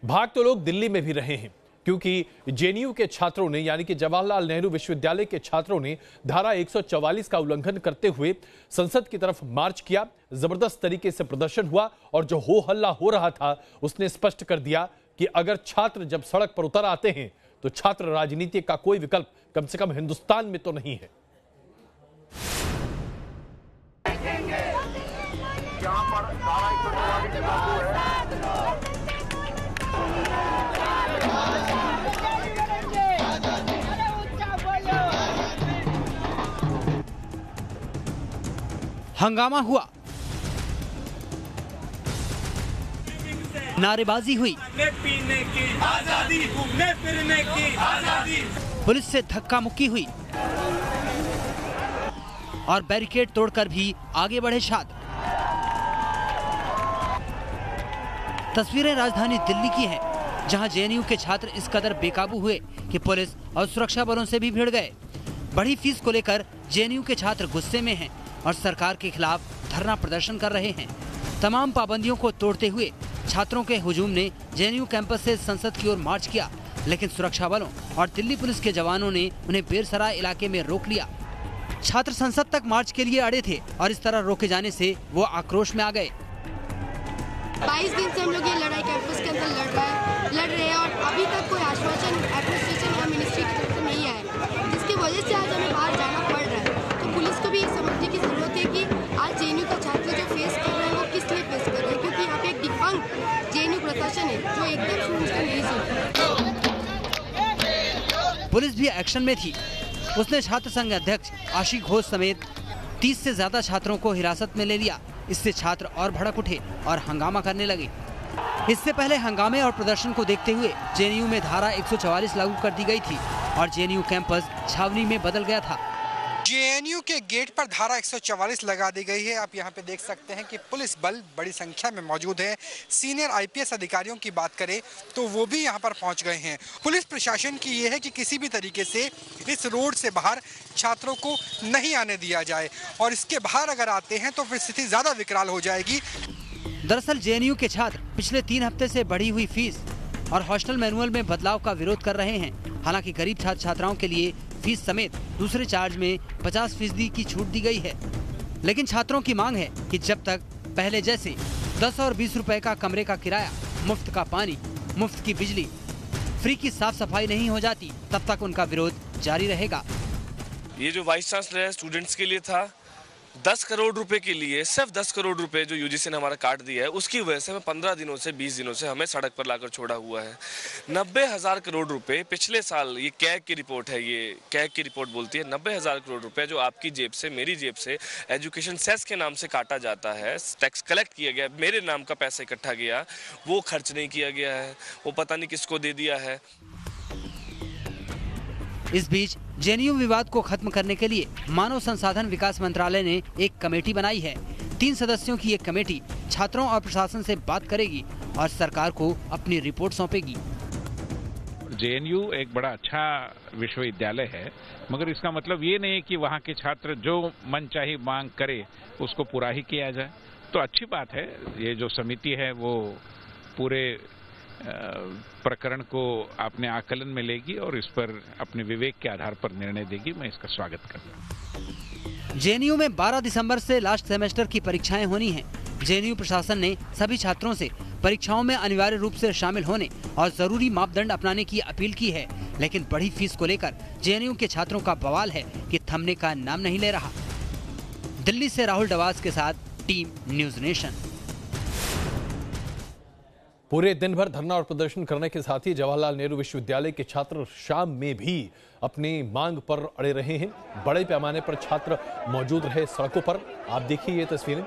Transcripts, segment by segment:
भाग तो लोग दिल्ली में भी रहे हैं, क्योंकि जेएनयू के छात्रों ने यानी कि जवाहरलाल नेहरू विश्वविद्यालय के छात्रों ने धारा 144 का उल्लंघन करते हुए संसद की तरफ मार्च किया। जबरदस्त तरीके से प्रदर्शन हुआ और जो हो हल्ला हो रहा था उसने स्पष्ट कर दिया कि अगर छात्र जब सड़क पर उतर आते हैं तो छात्र राजनीति का कोई विकल्प कम से कम हिंदुस्तान में तो नहीं है। हंगामा हुआ, नारेबाजी हुई, पीने की आजादी, घूमने फिरने की आजादी, पुलिस से धक्का मुक्की हुई और बैरिकेड तोड़कर भी आगे बढ़े छात्र। तस्वीरें राजधानी दिल्ली की हैं, जहां जेएनयू के छात्र इस कदर बेकाबू हुए कि पुलिस और सुरक्षा बलों से भी भिड़ गए। बढ़ी फीस को लेकर जेएनयू के छात्र गुस्से में हैं और सरकार के खिलाफ धरना प्रदर्शन कर रहे हैं। तमाम पाबंदियों को तोड़ते हुए छात्रों के हुजूम ने जेएनयू कैंपस से संसद की ओर मार्च किया, लेकिन सुरक्षा बलों और दिल्ली पुलिस के जवानों ने उन्हें बेरसराय इलाके में रोक लिया। छात्र संसद तक मार्च के लिए अड़े थे और इस तरह रोके जाने से वो आक्रोश में आ गए। 22 दिन से हम लोग ये लड़ाई कैंपस के अंदर लड़ रहे हैं और अभी तक कोई आश्वासन एडमिनिस्ट्रेशन या मिनिस्ट्री की तरफ से नहीं आया है, जिसकी वजह से आज हमें बाहर जाना पड़ रहा है। तो पुलिस को भी ये समझने की जरूरत है कि आज जेएनयू का छात्र जो फेस कर रहे हैं वो किस लिए फेस कर रहे हैं, क्योंकि यहाँ पे एक डिफंक्ट जेएनयू प्रशासन है जो एकदम स्टूडेंट्स को नहीं सुनता। पुलिस भी एक्शन में थी। उसने छात्र संघ अध्यक्ष आशिक घोष समेत 30 से ज्यादा छात्रों को हिरासत में ले लिया। इससे छात्र और भड़क उठे और हंगामा करने लगे। इससे पहले हंगामे और प्रदर्शन को देखते हुए जेएनयू में धारा 144 लागू कर दी गई थी और जेएनयू कैंपस छावनी में बदल गया था। जेएनयू के गेट पर धारा 144 लगा दी गई है। आप यहाँ पे देख सकते हैं कि पुलिस बल बड़ी संख्या में मौजूद है। सीनियर आईपीएस अधिकारियों की बात करें तो वो भी यहाँ पर पहुँच गए हैं। पुलिस प्रशासन की ये है कि किसी भी तरीके से इस रोड से बाहर छात्रों को नहीं आने दिया जाए और इसके बाहर अगर आते हैं तो फिर स्थिति ज्यादा विकराल हो जाएगी। दरअसल जेएनयू के छात्र पिछले 3 हफ्ते से बढ़ी हुई फीस और हॉस्टल मैनुअल में बदलाव का विरोध कर रहे हैं। हालांकि गरीब छात्र छात्राओं के लिए फीस समेत दूसरे चार्ज में 50% की छूट दी गई है, लेकिन छात्रों की मांग है कि जब तक पहले जैसे 10 और 20 रुपए का कमरे का किराया, मुफ्त का पानी, मुफ्त की बिजली, फ्री की साफ सफाई नहीं हो जाती, तब तक उनका विरोध जारी रहेगा। ये जो वाइस चांसलर है स्टूडेंट्स के लिए था, 10 करोड़ रुपए के लिए, सिर्फ 10 करोड़ रुपए जो यूजीसी ने हमारा काट दिया है, उसकी वजह से हमें 15 दिनों से 20 दिनों से हमें सड़क पर लाकर छोड़ा हुआ है। 90,000 करोड़ रुपए पिछले साल, ये कैग की रिपोर्ट है, ये कैग की रिपोर्ट बोलती है 90,000 करोड़ रुपए जो आपकी जेब से, मेरी जेब से एजुकेशन सेस के नाम से काटा जाता है, टैक्स कलेक्ट किया गया, मेरे नाम का पैसा इकट्ठा किया, वो खर्च नहीं किया गया है, वो पता नहीं किसको दे दिया है। इस बीच जेएनयू विवाद को खत्म करने के लिए मानव संसाधन विकास मंत्रालय ने एक कमेटी बनाई है। 3 सदस्यों की एक कमेटी छात्रों और प्रशासन से बात करेगी और सरकार को अपनी रिपोर्ट सौंपेगी। जेएनयू एक बड़ा अच्छा विश्वविद्यालय है, मगर इसका मतलब ये नहीं कि वहाँ के छात्र जो मनचाही मांग करे उसको पूरा ही किया जाए। तो अच्छी बात है, ये जो समिति है वो पूरे प्रकरण को अपने आकलन में लेगी और इस पर अपने विवेक के आधार पर निर्णय देगी। मैं इसका स्वागत करता हूँ। जेएनयू में 12 दिसंबर से लास्ट सेमेस्टर की परीक्षाएं होनी हैं। जेएनयू प्रशासन ने सभी छात्रों से परीक्षाओं में अनिवार्य रूप से शामिल होने और जरूरी मापदंड अपनाने की अपील की है, लेकिन बढ़ी फीस को लेकर जेएनयू के छात्रों का बवाल है कि थमने का नाम नहीं ले रहा। दिल्ली से राहुल डवास के साथ टीम न्यूज नेशन। पूरे दिन भर धरना और प्रदर्शन करने के साथ ही जवाहरलाल नेहरू विश्वविद्यालय के छात्र शाम में भी अपनी मांग पर अड़े रहे हैं। बड़े पैमाने पर छात्र मौजूद रहे सड़कों पर। आप देखिए ये तस्वीरें,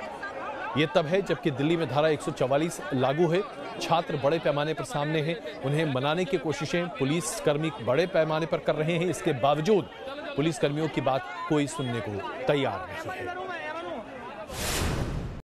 ये तब है जबकि दिल्ली में धारा 144 लागू है। छात्र बड़े पैमाने पर सामने हैं, उन्हें मनाने की कोशिशें पुलिसकर्मी बड़े पैमाने पर कर रहे हैं। इसके बावजूद पुलिसकर्मियों की बात कोई सुनने को तैयार नहीं है।